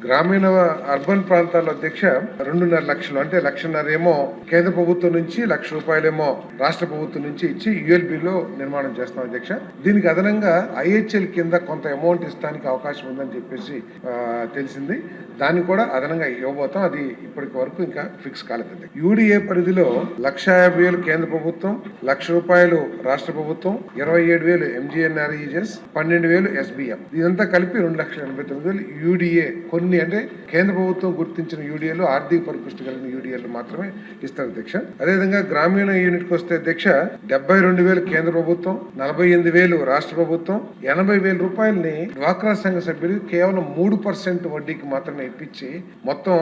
గ్రామీణ అర్బన్ ప్రాంతాల్లో అధ్యక్ష 2.5 లక్షలు అంటే 1.5 ఏమో కేంద్ర ప్రభుత్వం నుంచి, 1 లక్ష రూపాయలేమో రాష్ట్ర ప్రభుత్వం నుంచి ఇచ్చి యుఎల్బిలో నిర్మాణం చేస్తాం అధ్యక్ష. దీనికి అదనంగా ఐహెచ్ఎల్ కింద కొంత అమౌంట్ ఇస్తానికి అవకాశం ఉందని చెప్పేసి తెలిసింది. దాన్ని కూడా అదనంగా ఇవ్వబోతాం. అది ఇప్పటి వరకు ఇంకా ఫిక్స్ కాలేదు. యూడిఏ పరిధిలో 1,50,000 కేంద్ర ప్రభుత్వం, 1 లక్ష రూపాయలు రాష్ట్ర ప్రభుత్వం, 27,000 ఎంజీఎన్ఆర్ఈజెస్, 12,000 ఎస్బిఎం. ఇదంతా కలిపి 2,89,000 యూడిఏ. కొన్ని అంటే కేంద్ర ప్రభుత్వం గుర్తించిన యూడిఏలు, ఆర్థిక పరిపుష్టి కలిగిన యూడిఏలు మాత్రమే ఇస్తారు అధ్యక్ష. అదేవిధంగా గ్రామీణ యూనిట్ కు వస్తే అధ్యక్ష 72,000 కేంద్ర ప్రభుత్వం, 48,000 రాష్ట్ర ప్రభుత్వం, 80,000 రూపాయలని డ్వాక్రా సంఘ సభ్యులు కేవలం 3% వడ్డీకి మాత్రమే ఇప్పించి మొత్తం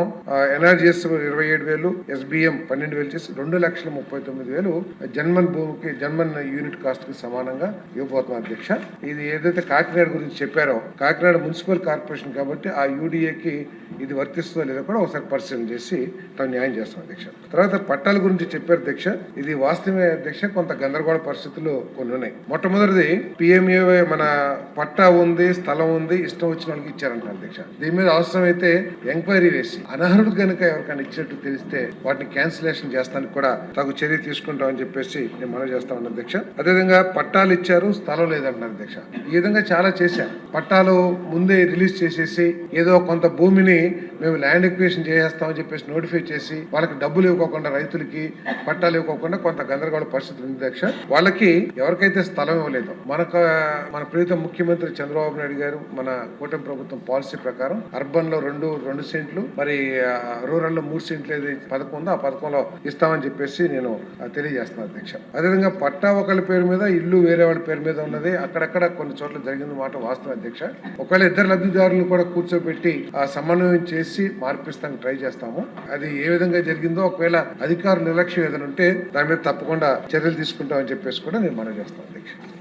ఎన్ఆర్జీఎస్ 27,000, ఎస్బిఎం 12,000 చేసి 2,39,000 జన్మన్ భూమికి, జన్మన్ యూనిట్ కాస్ట్ కి సమానంగా ఇవ్వబోతున్నాం అధ్యక్ష. ఇది ఏదైతే కాకినాడ గురించి చెప్పారో, కాకినాడ మున్సిపల్ కార్పొరేషన్ కాబట్టి ఆ యూడిఏకి ఇది వర్తిస్తుందో లేదో కూడా ఒకసారి పరిశీలన చేసి తను న్యాయం చేస్తాం అధ్యక్ష. తర్వాత పట్టాల గురించి చెప్పారు అధ్యక్ష. ఇది వాస్తవమే అధ్యక్ష. కొంత గందరగోళ పరిస్థితులు కొన్ని ఉన్నాయి. మొట్టమొదటిది పిఎంఏ మన పట్టా ఉంది, స్థలం ఉంది, ఇష్టం వచ్చిన వాళ్ళకి ఇచ్చారంట అధ్యక్ష. దీని మీద అవసరమైతే ఎంక్వైరీ వేసి అనర్హుడు కనుక ఎవరికైనా ఇచ్చినట్టు తెలిస్తే వాటిని క్యాన్సిలేషన్ చేస్తానికి కూడా తగు చర్య తీసుకుంటామని చెప్పేసి నేను మనం చేస్తామన్న అధ్యక్ష. అదేవిధంగా పట్టాలు ఇచ్చారు, స్థలం లేదంటున్నారు అధ్యక్ష. ఈ విధంగా చాలా చేశారు. పట్టాలు ముందే రిలీజ్ చేసేసి ఏదో కొంత భూమిని మేము ల్యాండ్ ఎక్విజిషన్ చేసేస్తామని చెప్పేసి నోటిఫై చేసి వాళ్ళకి డబ్బులు ఇవ్వకోకుండా, రైతులకి పట్టాలు ఇవ్వకోకుండా కొంత గందరగోళ పరిస్థితి ఉంది అధ్యక్ష. వాళ్ళకి ఎవరికైతే స్థలం ఇవ్వలేదు, మన ప్రీతం ముఖ్యమంత్రి చంద్రబాబు నాయుడు గారు మన కూటమి ప్రభుత్వం పాలసీ ప్రకారం అర్బన్ లో 2 సెంట్లు, మరి రూరల్ లో 3 సెంట్లు ఏది పథకం ఉందో ఆ పథకంలో ఇస్తామని చెప్పేసి నేను తెలియజేస్తున్నాను అధ్యక్ష. అదేవిధంగా పట్టా ఒకళ్ళ పేరు మీద, ఇల్లు వేరే వాళ్ళ పేరు మీద ఉన్నది అక్కడక్కడ కొన్ని చోట్ల జరిగింది మాట వాస్తవం అధ్యక్ష. ఒకవేళ ఇద్దరు లబ్ధిదారులను కూడా కూర్చోబెట్టి ఆ సమన్వయం చేసి మార్పిస్తానికి ట్రై చేస్తాము. అది ఏ విధంగా జరిగిందో, ఒకవేళ అధికారుల నిర్లక్ష్యం ఏదైనా ఉంటే దాని మీద తప్పకుండా చర్యలు తీసుకుంటామని చెప్పేసి కూడా నేను మనవి చేస్తాను అధ్యక్ష.